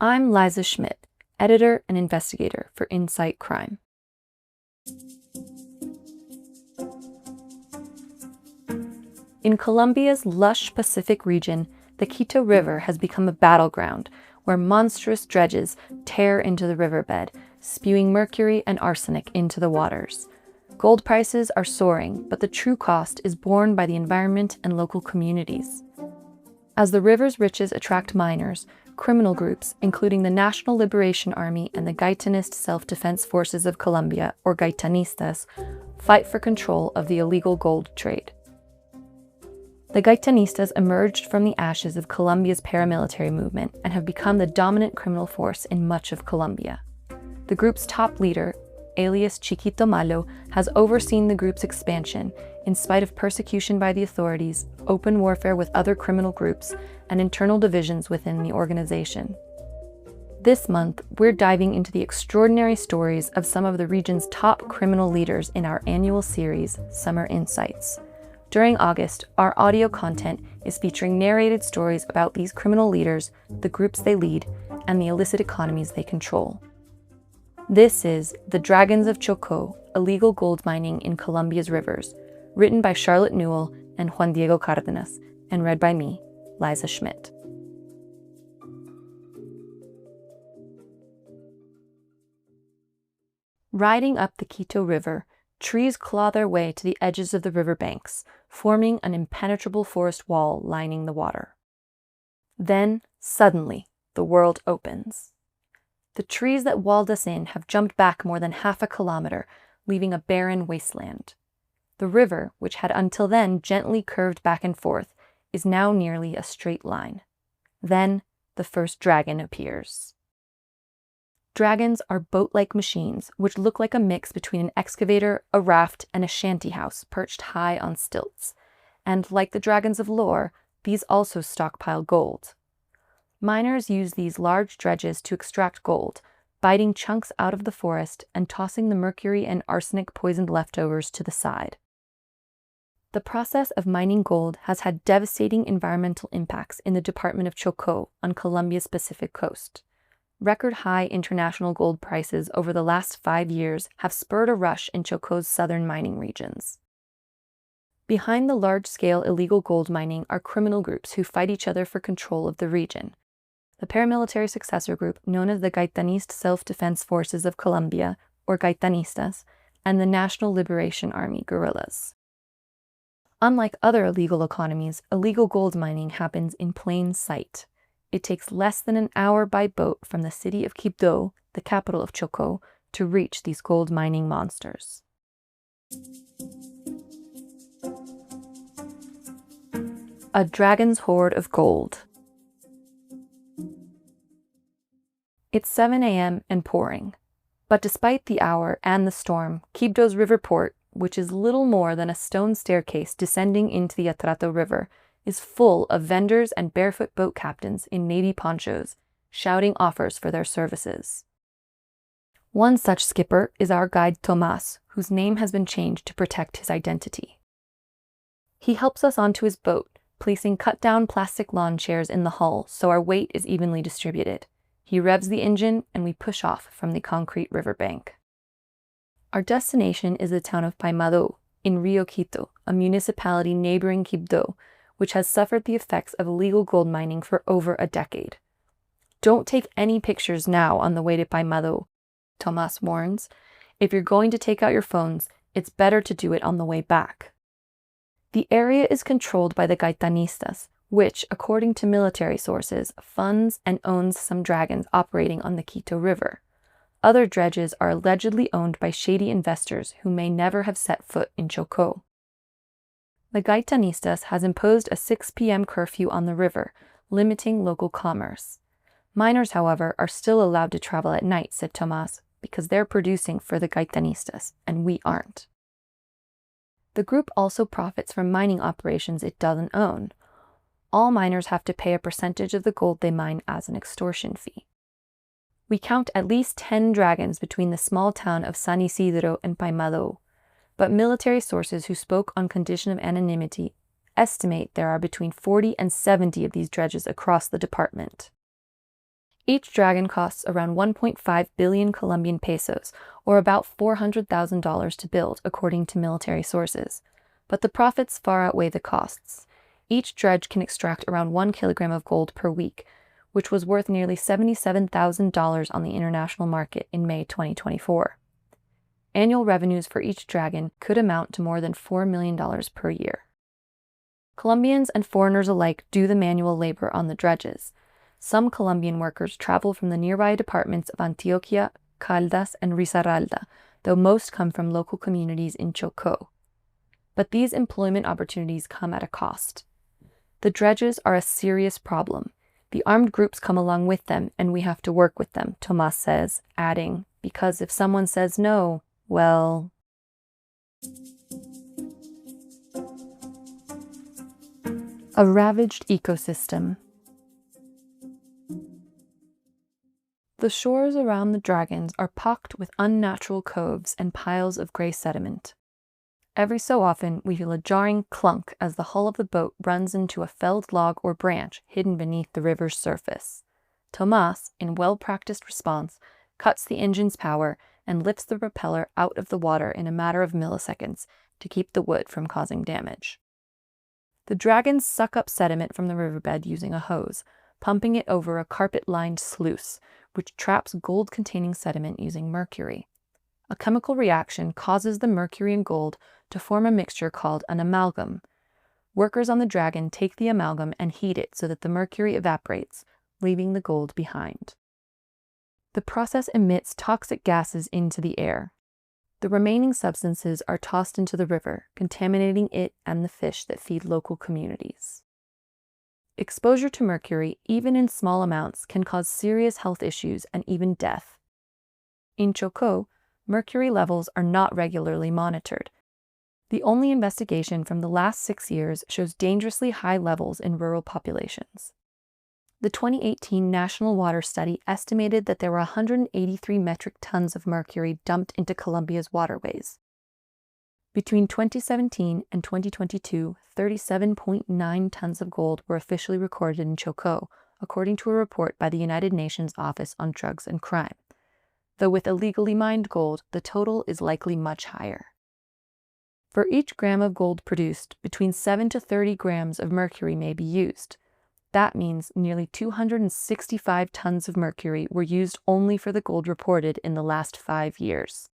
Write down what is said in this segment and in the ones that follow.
I'm Liza Schmidt, editor and investigator for InSights Crime. In Colombia's lush Pacific region, the Quito River has become a battleground where monstrous dredges tear into the riverbed, spewing mercury and arsenic into the waters. Gold prices are soaring, but the true cost is borne by the environment and local communities. As the river's riches attract miners, criminal groups, including the National Liberation Army and the Gaitanist Self-Defense Forces of Colombia, or Gaitanistas, fight for control of the illegal gold trade. The Gaitanistas emerged from the ashes of Colombia's paramilitary movement and have become the dominant criminal force in much of Colombia. The group's top leader, alias Chiquito Malo, has overseen the group's expansion in spite of persecution by the authorities, open warfare with other criminal groups, and internal divisions within the organization. This month, we're diving into the extraordinary stories of some of the region's top criminal leaders in our annual series, Summer Insights. During August, our audio content is featuring narrated stories about these criminal leaders, the groups they lead, and the illicit economies they control. This is The Dragons of Chocó, Illegal Gold Mining in Colombia's Rivers, written by Charlotte Newell and Juan Diego Cardenas, and read by me, Liza Schmidt. Riding up the Quito River, trees claw their way to the edges of the riverbanks, forming an impenetrable forest wall lining the water. Then, suddenly, the world opens. The trees that walled us in have jumped back more than half a kilometer, leaving a barren wasteland. The river, which had until then gently curved back and forth, is now nearly a straight line. Then, the first dragon appears. Dragons are boat-like machines which look like a mix between an excavator, a raft, and a shanty house perched high on stilts. And like the dragons of lore, these also stockpile gold. Miners use these large dredges to extract gold, biting chunks out of the forest and tossing the mercury and arsenic-poisoned leftovers to the side. The process of mining gold has had devastating environmental impacts in the department of Chocó on Colombia's Pacific coast. Record-high international gold prices over the last 5 years have spurred a rush in Chocó's southern mining regions. Behind the large-scale illegal gold mining are criminal groups who fight each other for control of the region. The paramilitary successor group known as the Gaitanist Self-Defense Forces of Colombia, or Gaitanistas, and the National Liberation Army guerrillas. Unlike other illegal economies, illegal gold mining happens in plain sight. It takes less than an hour by boat from the city of Quito, the capital of Chocó, to reach these gold mining monsters. A dragon's hoard of gold. It's 7 a.m. and pouring. But despite the hour and the storm, Quibdó's river port, which is little more than a stone staircase descending into the Atrato River, is full of vendors and barefoot boat captains in navy ponchos, shouting offers for their services. One such skipper is our guide Tomás, whose name has been changed to protect his identity. He helps us onto his boat, placing cut-down plastic lawn chairs in the hull so our weight is evenly distributed. He revs the engine and we push off from the concrete riverbank. Our destination is the town of Paimado, in Rio Quito, a municipality neighboring Quibdó, which has suffered the effects of illegal gold mining for over a decade. Don't take any pictures now on the way to Paimado, Tomás warns. If you're going to take out your phones, it's better to do it on the way back. The area is controlled by the Gaitanistas, which, according to military sources, funds and owns some dragons operating on the Quito River. Other dredges are allegedly owned by shady investors who may never have set foot in Chocó. The Gaitanistas has imposed a 6 p.m. curfew on the river, limiting local commerce. Miners, however, are still allowed to travel at night, said Tomás, because they're producing for the Gaitanistas, and we aren't. The group also profits from mining operations it doesn't own. All miners have to pay a percentage of the gold they mine as an extortion fee. We count at least 10 dragons between the small town of San Isidro and Paimado, but military sources who spoke on condition of anonymity estimate there are between 40 and 70 of these dredges across the department. Each dragon costs around 1.5 billion Colombian pesos, or about $400,000 to build, according to military sources. But the profits far outweigh the costs. Each dredge can extract around 1 kilogram of gold per week, which was worth nearly $77,000 on the international market in May 2024. Annual revenues for each dragon could amount to more than $4 million per year. Colombians and foreigners alike do the manual labor on the dredges. Some Colombian workers travel from the nearby departments of Antioquia, Caldas, and Risaralda, though most come from local communities in Chocó. But these employment opportunities come at a cost. The dredges are a serious problem. The armed groups come along with them, and we have to work with them, Tomás says, adding, because if someone says no, well... A ravaged ecosystem. The shores around the dragons are pocked with unnatural coves and piles of grey sediment. Every so often, we feel a jarring clunk as the hull of the boat runs into a felled log or branch hidden beneath the river's surface. Tomás, in well-practiced response, cuts the engine's power and lifts the propeller out of the water in a matter of milliseconds to keep the wood from causing damage. The dragons suck up sediment from the riverbed using a hose, pumping it over a carpet-lined sluice, which traps gold-containing sediment using mercury. A chemical reaction causes the mercury and gold to form a mixture called an amalgam. Workers on the dragon take the amalgam and heat it so that the mercury evaporates, leaving the gold behind. The process emits toxic gases into the air. The remaining substances are tossed into the river, contaminating it and the fish that feed local communities. Exposure to mercury, even in small amounts, can cause serious health issues and even death. In Chocó, mercury levels are not regularly monitored. The only investigation from the last 6 years shows dangerously high levels in rural populations. The 2018 National Water Study estimated that there were 183 metric tons of mercury dumped into Colombia's waterways. Between 2017 and 2022, 37.9 tons of gold were officially recorded in Chocó, according to a report by the United Nations Office on Drugs and Crime. Though with illegally mined gold, the total is likely much higher. For each gram of gold produced, between 7 to 30 grams of mercury may be used. That means nearly 265 tons of mercury were used only for the gold reported in the last 5 years.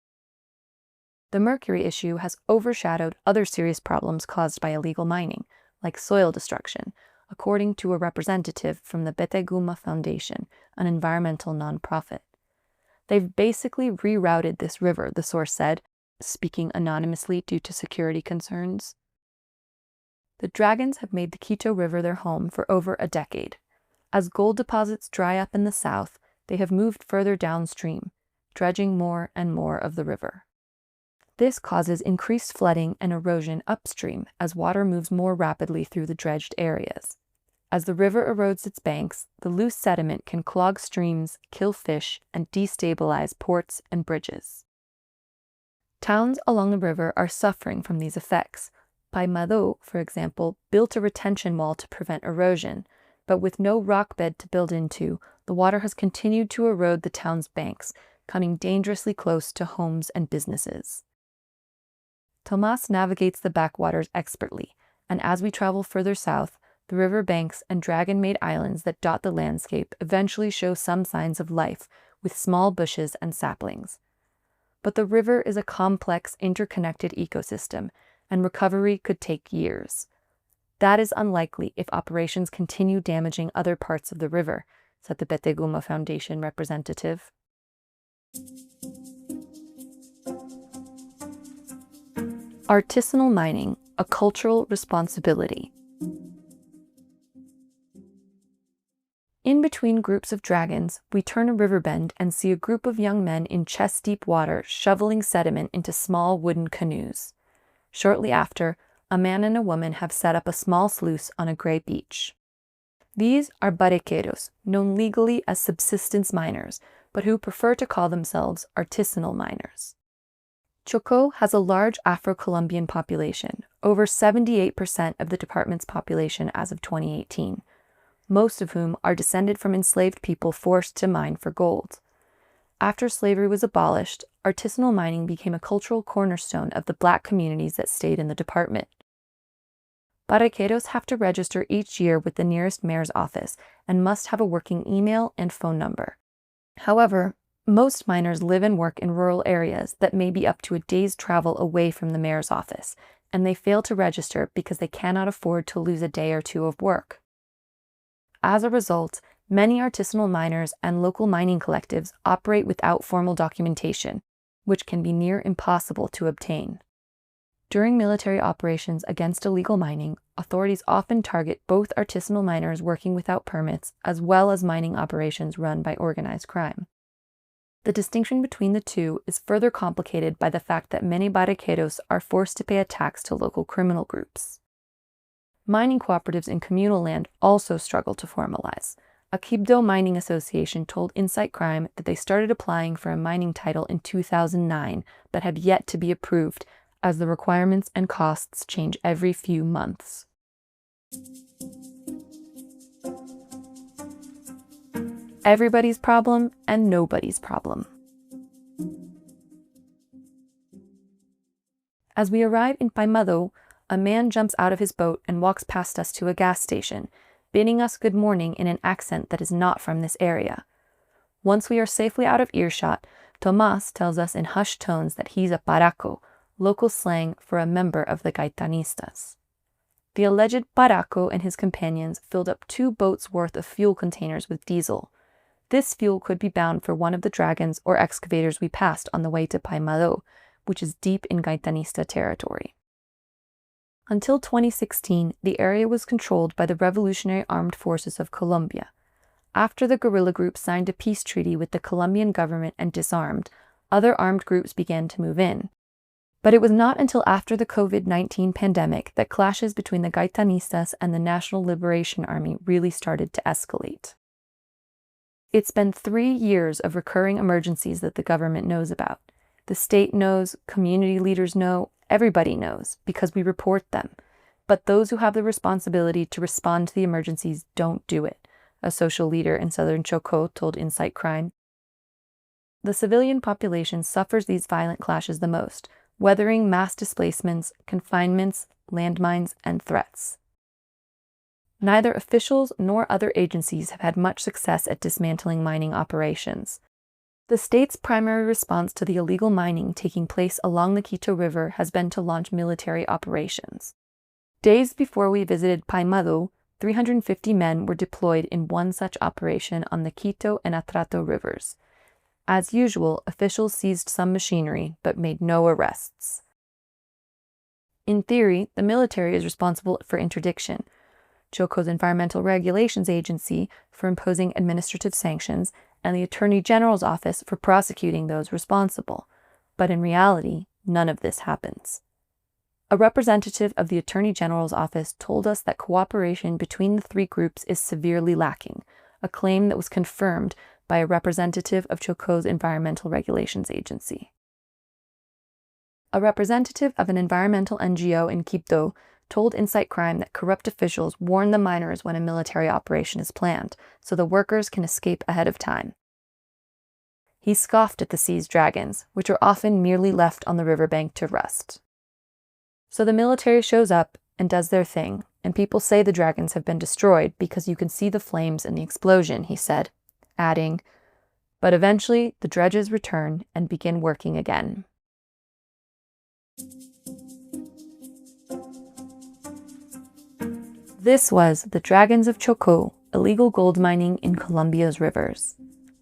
The mercury issue has overshadowed other serious problems caused by illegal mining, like soil destruction, according to a representative from the Beteguma Foundation, an environmental nonprofit. They've basically rerouted this river, the source said, speaking anonymously due to security concerns. The dragons have made the Quito River their home for over a decade. As gold deposits dry up in the south, they have moved further downstream, dredging more and more of the river. This causes increased flooding and erosion upstream as water moves more rapidly through the dredged areas. As the river erodes its banks, the loose sediment can clog streams, kill fish, and destabilize ports and bridges. Towns along the river are suffering from these effects. Paimado, for example, built a retention wall to prevent erosion, but with no rock bed to build into, the water has continued to erode the town's banks, coming dangerously close to homes and businesses. Tomás navigates the backwaters expertly, and as we travel further south, the river banks and dragon-made islands that dot the landscape eventually show some signs of life, with small bushes and saplings. But the river is a complex, interconnected ecosystem, and recovery could take years. That is unlikely if operations continue damaging other parts of the river, said the Beteguma Foundation representative. Artisanal mining, a cultural responsibility. In between groups of dragons, we turn a river bend and see a group of young men in chest-deep water shoveling sediment into small wooden canoes. Shortly after, a man and a woman have set up a small sluice on a grey beach. These are barqueros, known legally as subsistence miners, but who prefer to call themselves artisanal miners. Chocó has a large Afro-Colombian population, over 78% of the department's population as of 2018. most of whom are descended from enslaved people forced to mine for gold. After slavery was abolished, artisanal mining became a cultural cornerstone of the Black communities that stayed in the department. Barraqueros have to register each year with the nearest mayor's office and must have a working email and phone number. However, most miners live and work in rural areas that may be up to a day's travel away from the mayor's office, and they fail to register because they cannot afford to lose a day or two of work. As a result, many artisanal miners and local mining collectives operate without formal documentation, which can be near impossible to obtain. During military operations against illegal mining, authorities often target both artisanal miners working without permits as well as mining operations run by organized crime. The distinction between the two is further complicated by the fact that many barraqueros are forced to pay a tax to local criminal groups. Mining cooperatives in communal land also struggle to formalize. A Quito mining association told InSights Crime that they started applying for a mining title in 2009 but have yet to be approved, as the requirements and costs change every few months. Everybody's problem and nobody's problem. As we arrive in Paimado, a man jumps out of his boat and walks past us to a gas station, bidding us good morning in an accent that is not from this area. Once we are safely out of earshot, Tomás tells us in hushed tones that he's a paraco, local slang for a member of the Gaitanistas. The alleged paraco and his companions filled up 2 boats' worth of fuel containers with diesel. This fuel could be bound for one of the dragons or excavators we passed on the way to Paimado, which is deep in Gaitanista territory. Until 2016, the area was controlled by the Revolutionary Armed Forces of Colombia. After the guerrilla group signed a peace treaty with the Colombian government and disarmed, other armed groups began to move in. But it was not until after the COVID-19 pandemic that clashes between the Gaitanistas and the National Liberation Army really started to escalate. It's been 3 years of recurring emergencies that the government knows about. The state knows, community leaders know, everybody knows, because we report them. But those who have the responsibility to respond to the emergencies don't do it, a social leader in southern Chocó told InSights Crime. The civilian population suffers these violent clashes the most, weathering mass displacements, confinements, landmines, and threats. Neither officials nor other agencies have had much success at dismantling mining operations. The state's primary response to the illegal mining taking place along the Quito River has been to launch military operations. Days before we visited Paimado, 350 men were deployed in one such operation on the Quito and Atrato rivers. As usual, officials seized some machinery but made no arrests. In theory, the military is responsible for interdiction, Chocó's Environmental Regulations Agency for imposing administrative sanctions, and the Attorney General's office for prosecuting those responsible. But in reality, none of this happens. A representative of the Attorney General's office told us that cooperation between the 3 groups is severely lacking, a claim that was confirmed by a representative of Chocó's Environmental Regulations Agency. A representative of an environmental NGO in Quito told InSights Crime that corrupt officials warn the miners when a military operation is planned, so the workers can escape ahead of time. He scoffed at the seized dragons, which are often merely left on the riverbank to rust. So the military shows up and does their thing, and people say the dragons have been destroyed because you can see the flames and the explosion, he said, adding, but eventually the dredges return and begin working again. This was The Dragons of Chocó, Illegal Gold Mining in Colombia's Rivers,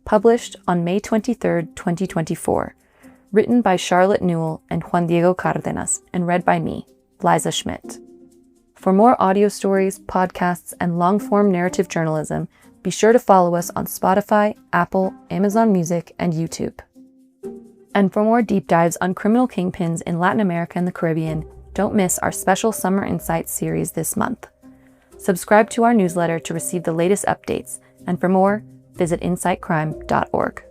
published on May 23, 2024, written by Charlotte Newell and Juan Diego Cárdenas, and read by me, Liza Schmidt. For more audio stories, podcasts, and long-form narrative journalism, be sure to follow us on Spotify, Apple, Amazon Music, and YouTube. And for more deep dives on criminal kingpins in Latin America and the Caribbean, don't miss our special Summer Insights series this month. Subscribe to our newsletter to receive the latest updates, and for more, visit insightcrime.org.